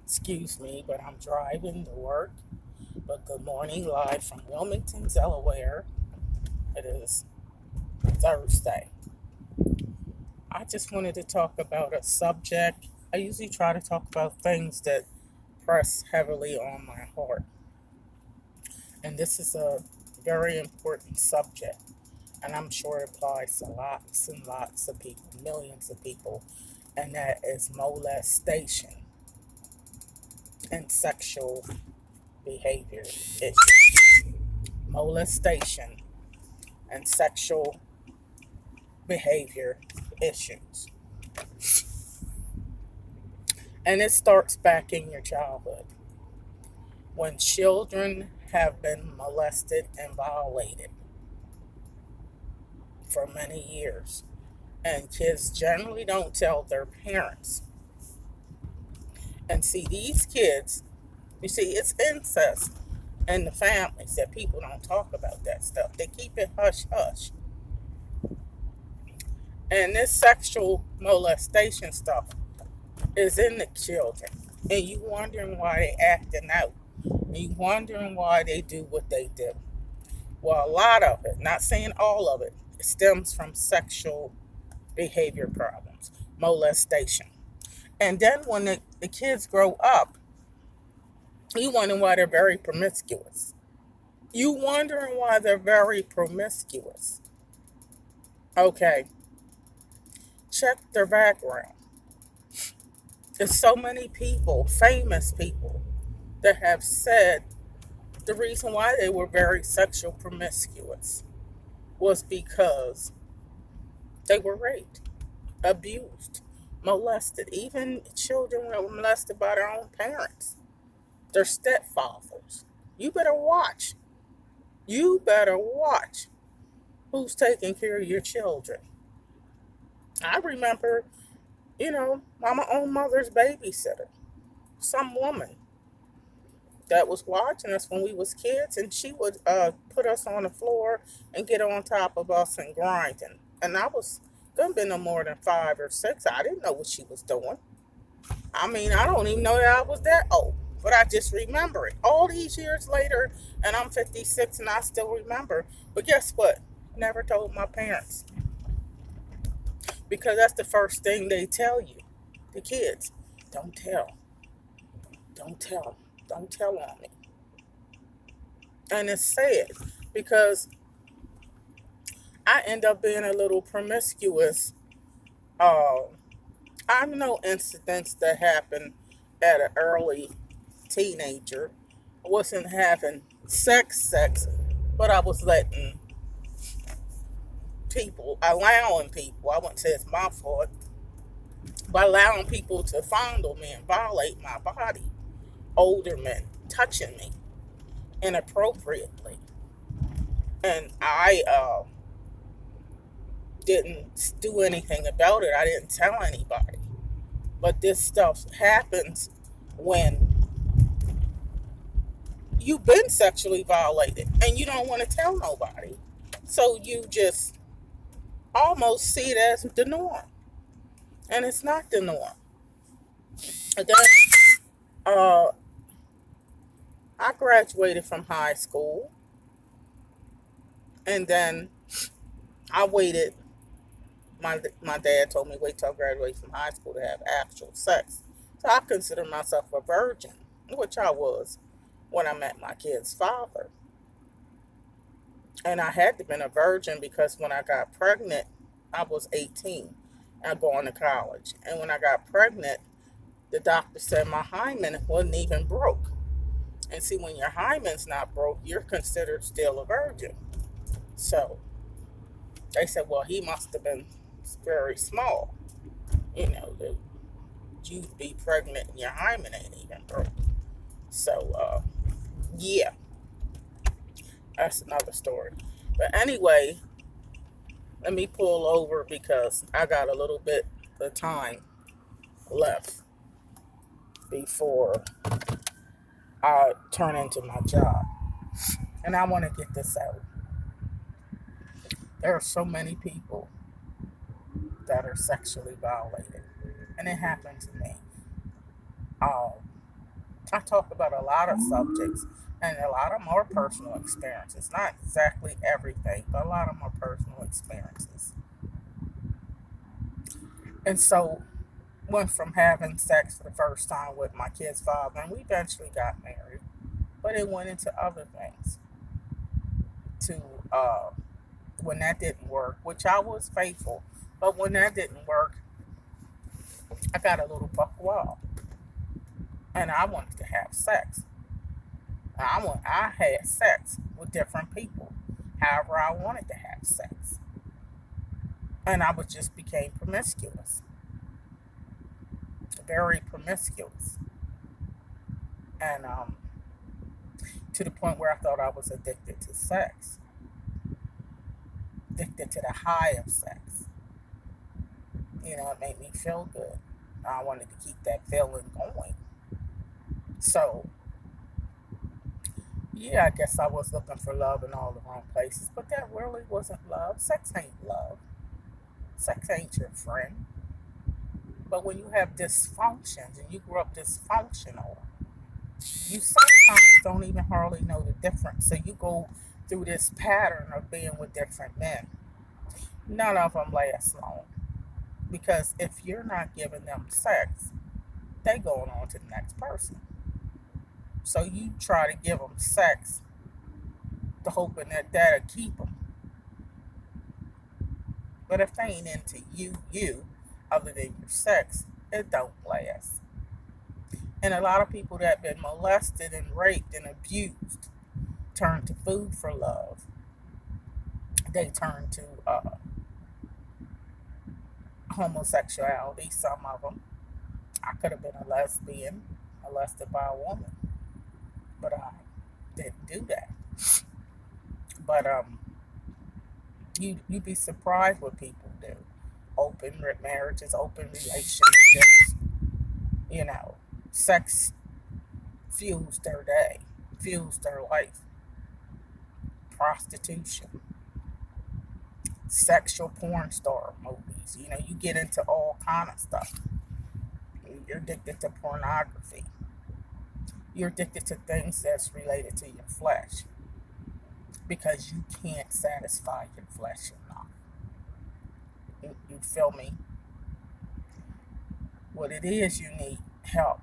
Excuse me, but I'm driving to work. But good morning, live from Wilmington, Delaware. It is Thursday. I just wanted to talk about a subject. I usually try to talk about things that press heavily on my heart. And this is a very important subject. And I'm sure it applies to lots and lots of people, millions of people. And that is molestation and sexual behavior issues. Molestation and sexual behavior issues. And it starts back in your childhood when children have been molested and violated for many years. And kids generally don't tell their parents. And see, these kids, you see, it's incest in the families that people don't talk about that stuff. They keep it hush hush. And this sexual molestation stuff is in the children. And you wondering why they acting out. And you wondering why they do what they do. Well, a lot of it, not saying all of it, stems from sexual behavior problems, molestation. And then when the kids grow up, you wondering why they're very promiscuous. You wondering why they're very promiscuous. Okay, check their background. There's so many people, famous people, that have said the reason why they were very sexual promiscuous was because they were raped, abused, molested. Even children were molested by their own parents, their stepfathers. You better watch. You better watch who's taking care of your children. I remember, my own mother's babysitter, some woman that was watching us when we was kids, and she would put us on the floor and get on top of us and grinding. And I was gonna be no more than 5 or 6. I didn't know what she was doing. I mean, I don't even know that I was that old, but I just remember it all these years later. And I'm 56, and I still remember. But guess what? Never told my parents, because that's the first thing they tell you, the kids. Don't tell. Don't tell. Don't tell on me. And it's sad because I end up being a little promiscuous. Uh, I know incidents that happened at an early teenager. I wasn't having sex, but I was letting people, allowing people, I wouldn't say it's my fault, but allowing people to fondle me and violate my body. Older men touching me inappropriately. And I didn't do anything about it. I didn't tell anybody. But this stuff happens when you've been sexually violated and you don't want to tell nobody. So you just almost see it as the norm. And it's not the norm. And then uh, I graduated from high school, and then I waited. My dad told me wait till I graduate from high school to have actual sex. So I consider myself a virgin, which I was when I met my kid's father. And I had to been a virgin because when I got pregnant, I was 18 and going to college. And when I got pregnant, the doctor said my hymen wasn't even broke. And see, when your hymen's not broke, you're considered still a virgin. So they said, well, he must have been very small. That you'd be pregnant and your hymen ain't even broke. So, yeah, that's another story. But anyway, let me pull over because I got a little bit of time left before I turn into my job. And I want to get this out. There are so many people that are sexually violated. And it happened to me. Um, I talk about a lot of subjects, and a lot of them are personal experiences. Not exactly everything, but a lot of them are personal experiences. And so, went from having sex for the first time with my kid's father, and we eventually got married. But it went into other things. To when that didn't work, which I was faithful, but when that didn't work, I got a little buck wild, and I wanted to have sex. I had sex with different people, however I wanted to have sex, and I was just became promiscuous, very promiscuous, and to the point where I thought I was addicted to sex, addicted to the high of sex. It made me feel good. I wanted to keep that feeling going. So, yeah, I guess I was looking for love in all the wrong places, but that really wasn't love. Sex ain't love. Sex ain't your friend. But when you have dysfunctions and you grew up dysfunctional, you sometimes don't even hardly know the difference. So you go through this pattern of being with different men. None of them last long because if you're not giving them sex, they going on to the next person. So you try to give them sex, to hoping that that'll keep them. But if they ain't into you, other than your sex, it don't last. And a lot of people that have been molested and raped and abused turn to food for love. They turn to homosexuality, some of them. I could have been a lesbian, molested by a woman, but I didn't do that. But you'd be surprised what people do. Open marriages, open relationships. You know, sex fuels their day, fuels their life. Prostitution, sexual porn star movies. You get into all kind of stuff. You're addicted to pornography. You're addicted to things that's related to your flesh because you can't satisfy your flesh enough. You feel me? What it is, you need help.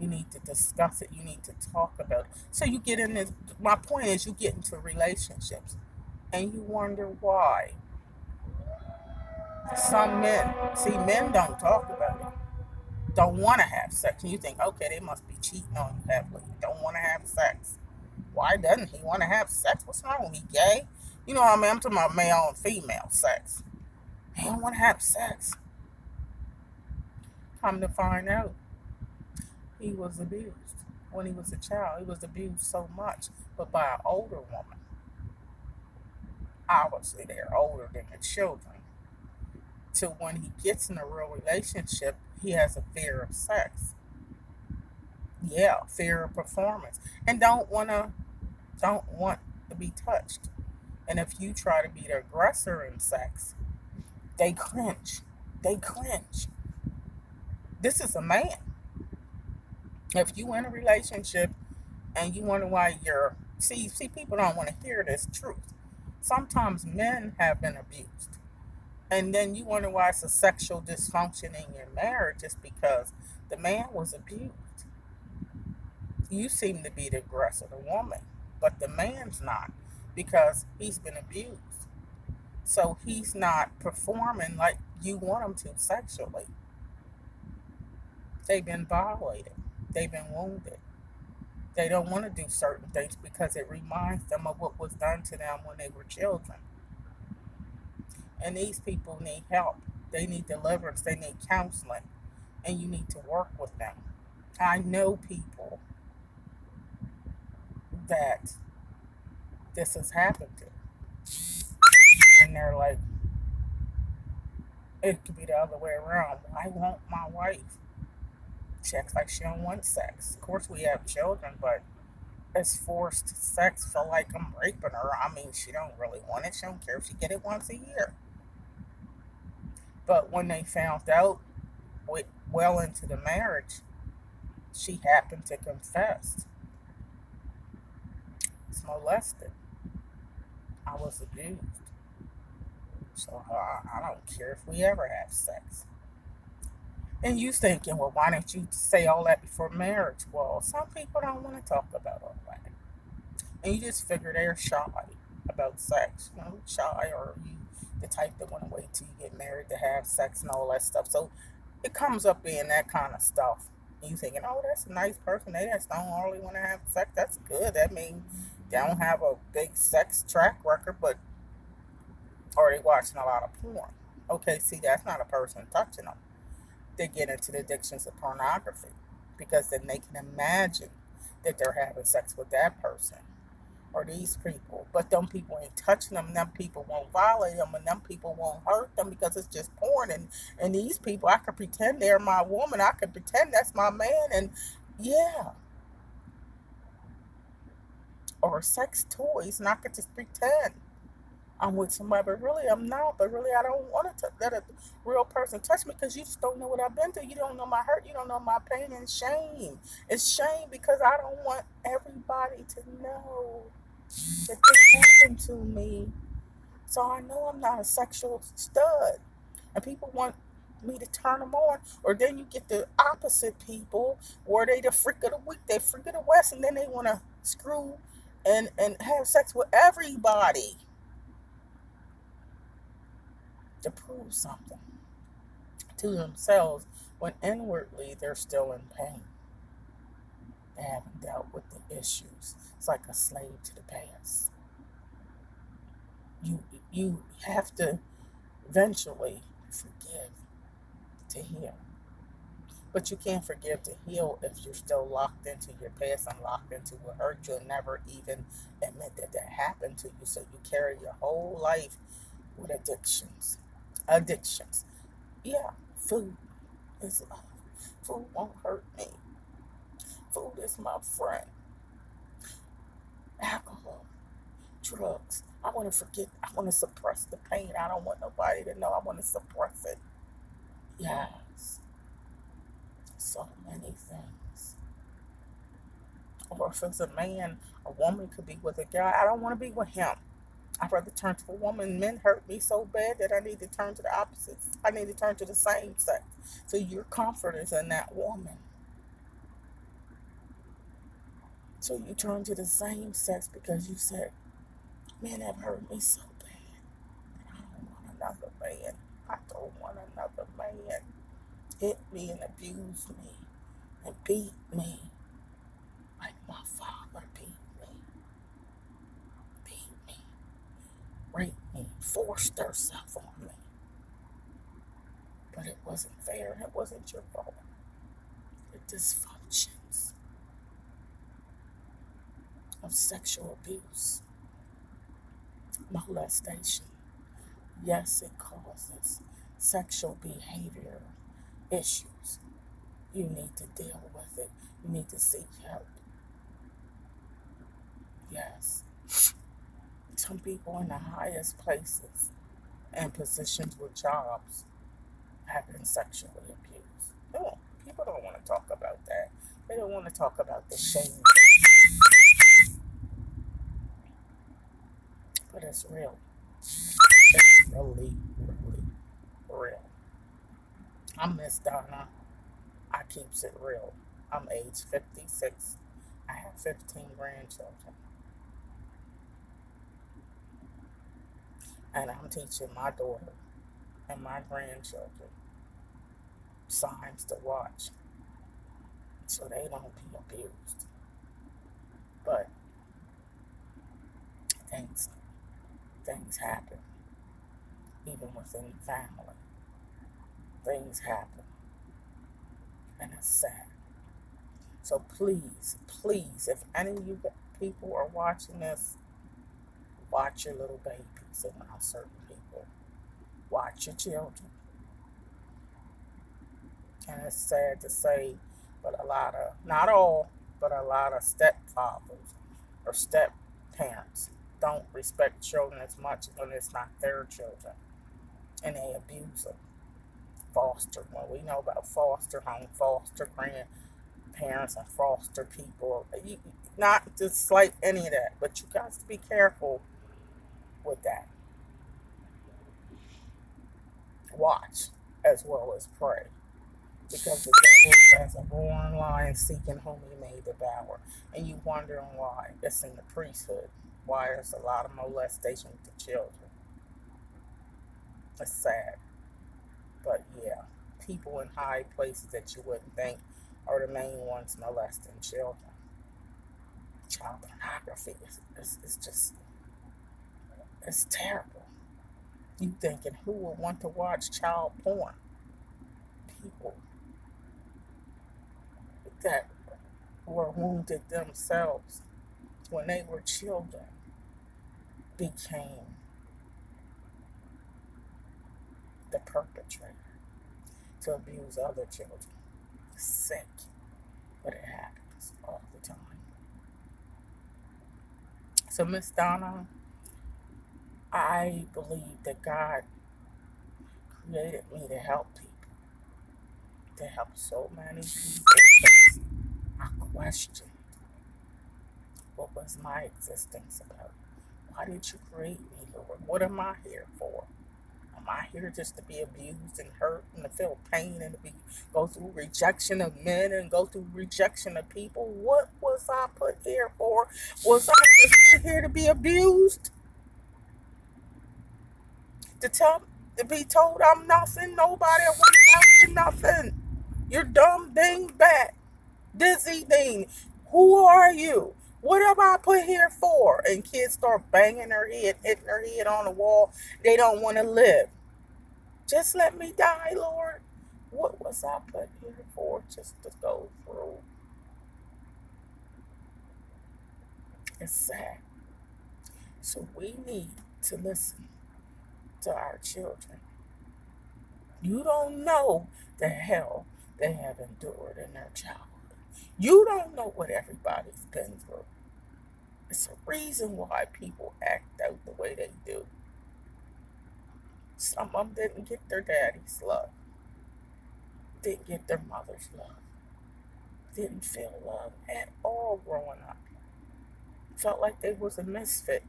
You need to discuss it. You need to talk about it. So you get in this. My point is, you get into relationships and you wonder why. Some men, see, men don't talk about it, don't want to have sex. And you think, okay, they must be cheating on you heavily. Don't want to have sex. Why doesn't he want to have sex? What's wrong? He gay? You know what I mean? I'm talking about male and female sex. He don't want to have sex. Come to find out, he was abused when he was a child. He was abused so much, but by an older woman. Obviously, they're older than the children. So when he gets in a real relationship, he has a fear of sex. Yeah, fear of performance, and don't want to be touched. And if you try to be the aggressor in sex, they cringe. They cringe. This is a man. If you in a relationship and you wonder why you're see people don't want to hear this truth. Sometimes men have been abused. And then you wonder why it's a sexual dysfunction in your marriage is because the man was abused. You seem to be the aggressor, the woman, but the man's not because he's been abused. So he's not performing like you want him to sexually. They've been violated. They've been wounded. They don't want to do certain things because it reminds them of what was done to them when they were children. And these people need help. They need deliverance. They need counseling. And you need to work with them. I know people that this has happened to. And they're like, it could be the other way around. I want my wife. She acts like she don't want sex. Of course, we have children, but it's forced sex. Feel like I'm raping her. I mean, she don't really want it. She don't care if she get it once a year. But when they found out, well into the marriage, she happened to confess. It's molested. I was abused. So I don't care if we ever have sex. And you thinking, well, why don't you say all that before marriage? Well, some people don't want to talk about all that. And you just figure they're shy about sex. You know, shy, or you the type that want to wait till you get married to have sex and all that stuff. So it comes up being that kind of stuff. And you thinking, oh, that's a nice person. They just don't really want to have sex. That's good. That means they don't have a big sex track record, but or they watching a lot of porn. Okay, see, that's not a person touching them. They get into the addictions of pornography because then they can imagine that they're having sex with that person or these people. But them people ain't touching them. Them people won't violate them, and them people won't hurt them because it's just porn. And these people, I could pretend they're my woman. I could pretend that's my man. And yeah, or sex toys, and I could just pretend I'm with somebody, but really I'm not. But really, I don't want to let a real person touch me because you just don't know what I've been through. You don't know my hurt. You don't know my pain and shame. It's shame because I don't want everybody to know that this happened to me. So I know I'm not a sexual stud. And people want me to turn them on. Or then you get the opposite people where they the freak of the week, they freak of the West, and then they want to screw and have sex with everybody to prove something to themselves when inwardly they're still in pain. They haven't dealt with the issues. It's like a slave to the past. You you have to eventually forgive to heal. But you can't forgive to heal if you're still locked into your past and locked into what hurt you and never even admit that that happened to you. So you carry your whole life with addictions. Addictions. Yeah, food is love. Food won't hurt me. Food is my friend. Alcohol, drugs. I want to forget. I want to suppress the pain. I don't want nobody to know. I want to suppress it. Yes, so many things. Or if it's a man, a woman could be with a guy. I don't want to be with him. I'd rather turn to a woman. Men hurt me so bad that I need to turn to the opposites. I need to turn to the same sex. So your comfort is in that woman. So you turn to the same sex because you said, men have hurt me so bad. I don't want another man. I don't want another man. Hit me and abuse me and beat me like my father beat me. Beat me, raped me, forced herself on me. But it wasn't fair and it wasn't your fault. The dysfunctions of sexual abuse, molestation. Yes, it causes sexual behavior issues. You need to deal with it. You need to seek help. Yes. Some people in the highest places and positions with jobs have been sexually abused. No, people don't want to talk about that. They don't want to talk about the shame. But it's real. It's really, really real. I'm Miss Donna. I keeps it real. I'm age 56. I have 15 grandchildren. And I'm teaching my daughter and my grandchildren signs to watch so they don't be abused. But things things happen, even within the family. Things happen, and it's sad. So please, please, if any of you people are watching this, watch your little babies around certain people. Watch your children. And it's sad to say, but a lot of, not all, but a lot of stepfathers or step parents don't respect children as much when it's not their children. And they abuse them. Foster, well, we know about foster home, foster grandparents, parents and foster people. Not to slight any of that, but you got to be careful with that. Watch as well as pray. Because the devil is as a roaring lion seeking whom he may devour. And you wondering why it's in the priesthood. Why there's a lot of molestation with the children. It's sad. But yeah, people in high places that you wouldn't think are the main ones molesting children. Child pornography is just, it's terrible. You thinking who would want to watch child porn? People that were wounded themselves when they were children became the perpetrator to abuse other children. It's sick, but it happens all the time. So, Miss Donna, I believe that God created me to help people, to help so many people. I questioned what was my existence about. Why did you create me, Lord? What am I here for? Am I here just to be abused and hurt and to feel pain and to go through rejection of men and go through rejection of people? What was I put here for? Was I just here to be abused? To be told I'm nothing, nobody, I wasn't nothing. You're dumb, ding, bat, dizzy, ding. Who are you? What have I put here for? And kids start banging their head, hitting their head on the wall. They don't want to live. Just let me die, Lord. What was I put here for? Just to go through. It's sad. So we need to listen to our children. You don't know the hell they have endured in their childhood. You don't know what everybody's been through. It's a reason why people act out the way they do. Some of them didn't get their daddy's love, didn't get their mother's love, didn't feel love at all growing up. Felt like they was a misfit.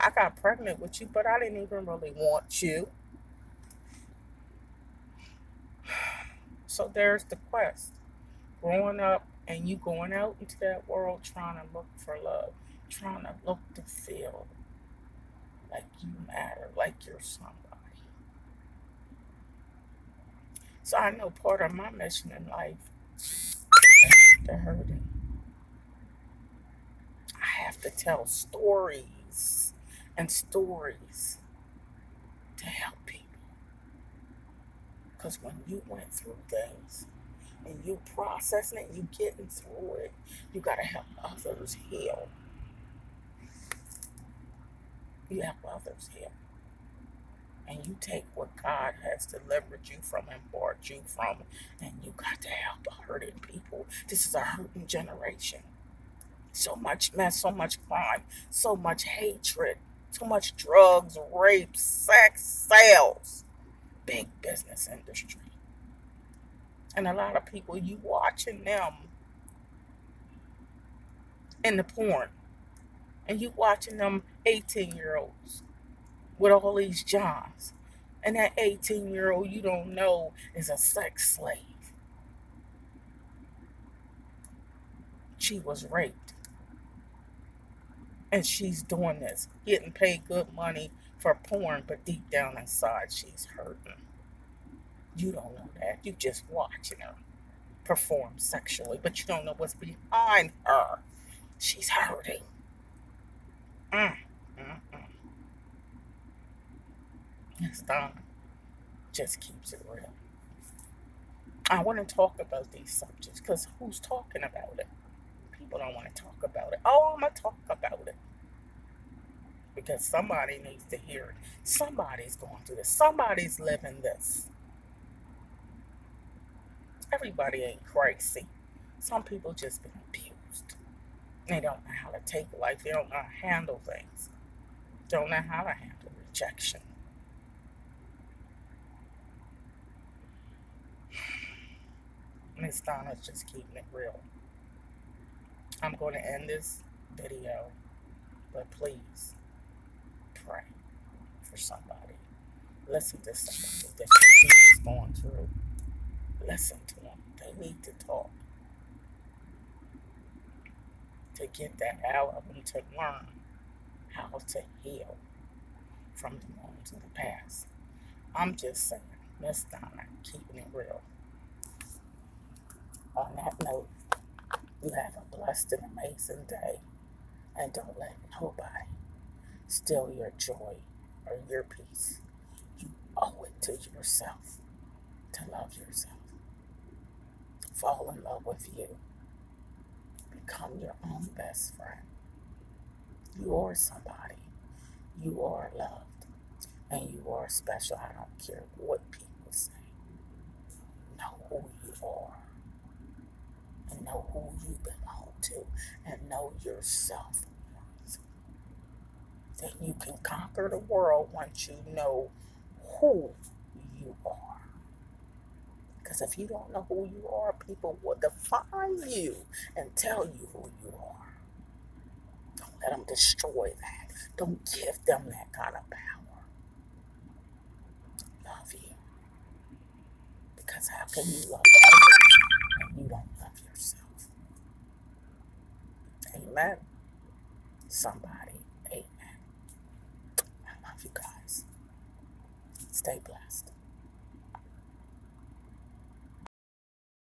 I got pregnant with you, but I didn't even really want you. So there's the quest. Growing up and you going out into that world trying to look for love, trying to look to feel like you matter, like you're somebody. So I know part of my mission in life is to hurting. I have to tell stories and stories to help people. Because when you went through things and you processing it, you getting through it, you got to help others heal. You help others heal. And you take what God has delivered you from and brought you from, and you got to help hurting people. This is a hurting generation. So much mess, so much crime, so much hatred, so much drugs, rape, sex, sales, big business industry. And a lot of people, you watching them in the porn, and you watching them 18-year-olds with all these jobs. And that 18-year-old you don't know is a sex slave. She was raped. And she's doing this, getting paid good money for porn, but deep down inside she's hurting. You don't know that. You just watching her perform sexually, but you don't know what's behind her. She's hurting. Mm, mm, mm. It's done. Just keeps it real. I want to talk about these subjects because who's talking about it? People don't want to talk about it. Oh, I'm going to talk about it. Because somebody needs to hear it. Somebody's going through this. Somebody's living this. Everybody ain't crazy. Some people just been abused. They don't know how to take life. They don't know how to handle things. Don't know how to handle rejection. Miss Donna's just keeping it real. I'm going to end this video, but please pray for somebody. Listen to somebody that is going through. Listen to them. They need to talk to get that out of them, to learn how to heal from the wounds of the past. I'm just saying, Miss Donna, keeping it real. On that note, you have a blessed and amazing day, and don't let nobody steal your joy or your peace. You owe it to yourself to love yourself. Fall in love with you. Become your own best friend. You are somebody. You are loved. And you are special. I don't care what people say. Know who you are. And know who you belong to. And know yourself. Then you can conquer the world once you know who you are. Because if you don't know who you are, people will define you and tell you who you are. Don't let them destroy that. Don't give them that kind of power. Love you. Because how can you love others when you don't love yourself? Amen. Somebody, amen. I love you guys. Stay blessed.